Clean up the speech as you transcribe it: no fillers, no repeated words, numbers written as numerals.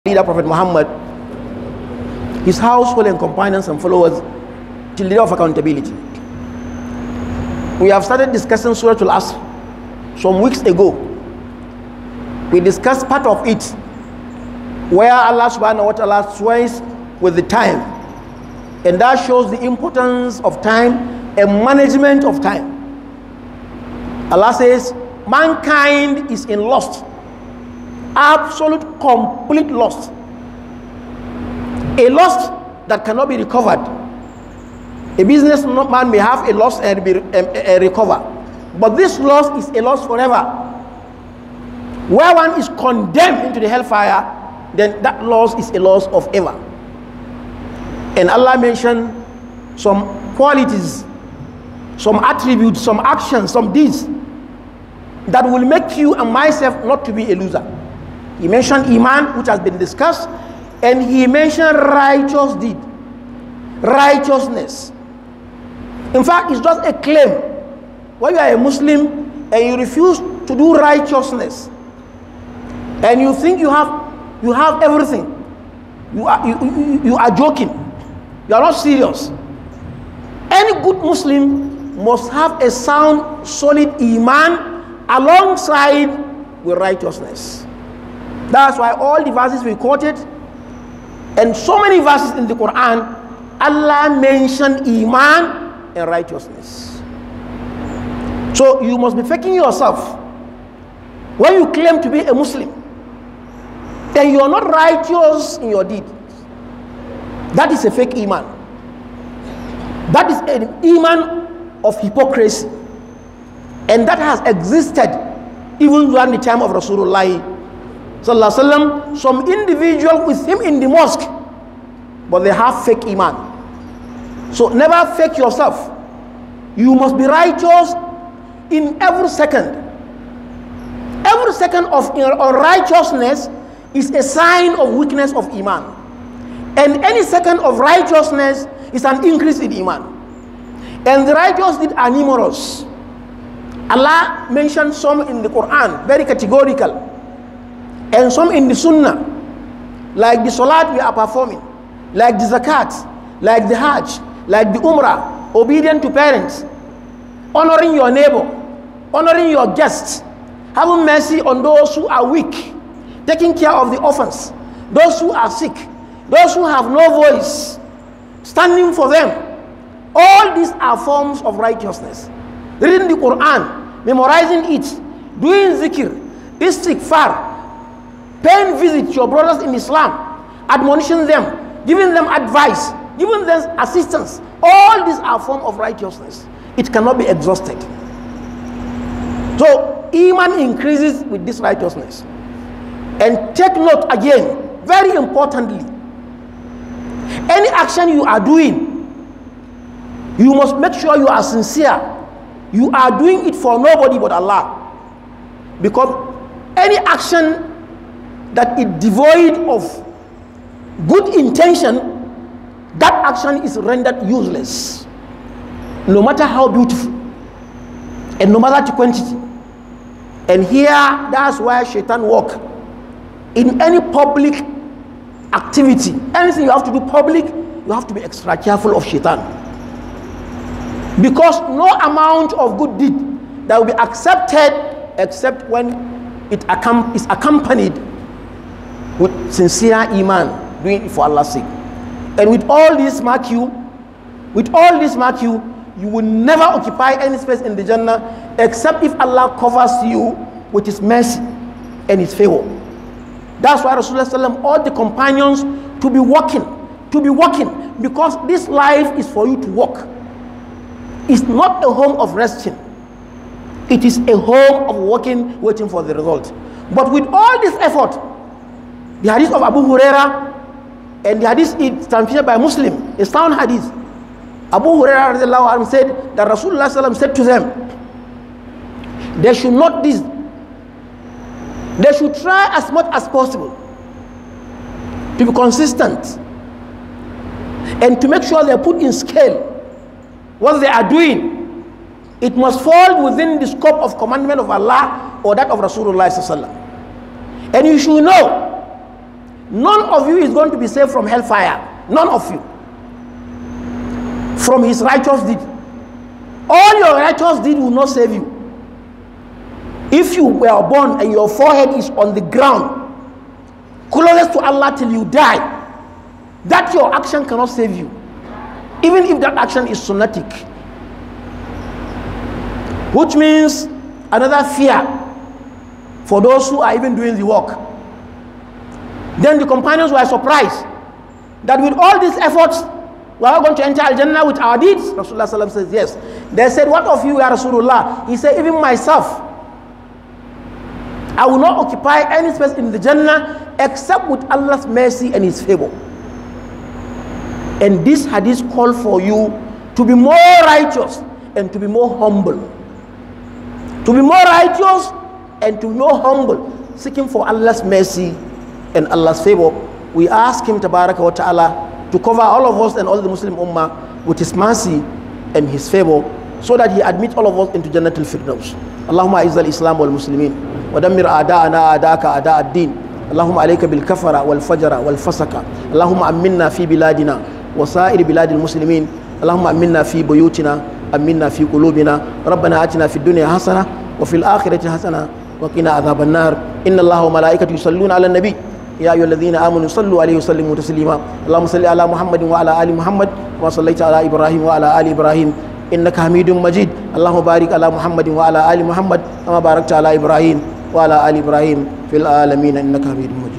leader Prophet Muhammad, his household and companions and followers till the day of accountability. We have started discussing Suratul some weeks ago. We discussed part of it where Allah subhanahu wa ta'ala swears with the time, and that shows the importance of time and management of time. Allah says mankind is in lost, absolute complete loss, a loss that cannot be recovered. A businessman may have a loss and recover, but this loss is a loss forever. Where one is condemned into the hellfire, then that loss is a loss of ever. And Allah mentioned some qualities, some attributes, some actions, some deeds that will make you and myself not to be a loser. He mentioned Iman, which has been discussed, and he mentioned righteous deed, righteousness. In fact, it's just a claim. When you are a Muslim and you refuse to do righteousness, and you think you have everything, you are joking. You are not serious. Any good Muslim must have a sound, solid Iman alongside with righteousness. That's why all the verses we quoted, and so many verses in the Quran, Allah mentioned Iman and righteousness. So you must be faking yourself. When you claim to be a Muslim, and you are not righteous in your deed, that is a fake Iman. That is an Iman of hypocrisy. And that has existed even during the time of Rasulullah Sallallahu Alaihi Wasallam. Some individual with him in the mosque, but they have fake Iman. So never fake yourself. You must be righteous in every second. Every second of unrighteousness is a sign of weakness of Iman. And any second of righteousness is an increase in Iman. And the righteous deeds are numerous. Allah mentioned some in the Quran, very categorical, and some in the Sunnah, like the Salat we are performing, like the Zakat, like the Hajj, like the Umrah, obedient to parents, honoring your neighbor, honoring your guests, having mercy on those who are weak, taking care of the orphans, those who are sick, those who have no voice, standing for them. All these are forms of righteousness. Reading the Quran, memorizing it, doing zikr, istighfar, paying visit to your brothers in Islam, admonishing them, giving them advice, giving them assistance. All these are forms of righteousness. It cannot be exhausted. So Iman increases with this righteousness. And take note again, very importantly, any action you are doing, you must make sure you are sincere. You are doing it for nobody but Allah. Because any action that is devoid of good intention, that action is rendered useless, no matter how beautiful and no matter the quantity. And here, that's where Shaitan works. In any public activity, anything you have to do public, you have to be extra careful of Shaitan. Because no amount of good deed that will be accepted except when it is accompanied with sincere Iman, doing it for Allah's sake. And with all this mark you, you will never occupy any space in the Jannah except if Allah covers you with His mercy and His favor. That's why Rasulullah sallam all the companions to be walking, because this life is for you to walk. It's not a home of resting. It is a home of working, waiting for the result. But with all this effort, the hadith of Abu Huraira, and the hadith is transmitted by Muslim, a sound hadith. Abu Huraira said that Rasulullah sallam said to them, they should not this. They should try as much as possible to be consistent and to make sure they put in scale what they are doing. It must fall within the scope of commandment of Allah or that of Rasulullah sallallahu alaihi wasallam. And you should know None of you is going to be saved from hellfire. None of you. From his righteous deed. All your righteous deed will not save you. If you were born and your forehead is on the ground, closest to Allah till you die, that your action cannot save you. Even if that action is sunnatic. Which means another fear for those who are even doing the work. Then the companions were surprised that with all these efforts, we are going to enter Al-Jannah with our deeds. Rasulullah Sallallahu Alaihi Wasallam says yes. They said, what of you, Ya Rasulullah? He said, even myself, I will not occupy any space in the Jannah except with Allah's mercy and his favor. And this hadith called for you to be more righteous and to be more humble. To be more righteous and to be more humble, seeking for Allah's mercy and Allah's favor. We ask him, Tabaraka wa Ta'ala, to cover all of us and all the Muslim Ummah with his mercy and his favor, so that he admit all of us into Jannatul Firdaus. Allahumma izzal Islam wal Muslimin wa dammir a'da'ana a'da'aka a'da' ad-din. Allahumma alayka bil kafara wal fajara wal fasaka. Allahumma aminna fi biladina wa sa'ir biladil muslimin. Allahumma aminna fi buyutina, aminna fi qulubina. Rabbana atina fid dunya hasana wa fil akhirati hasana wa qina adhaban nar. Inna Allaha wa malaikatahu yusalluna 'alan nabi. يا أيها الذين آمنوا صلوا عليه وسلموا تسليما اللهم صل على محمد وعلى آل محمد وصليت على إبراهيم وعلى آل إبراهيم إنك حميد مجيد اللهم بارك على محمد وعلى آل محمد كما باركت على إبراهيم وعلى آل إبراهيم في العالمين إنك حميد مجيد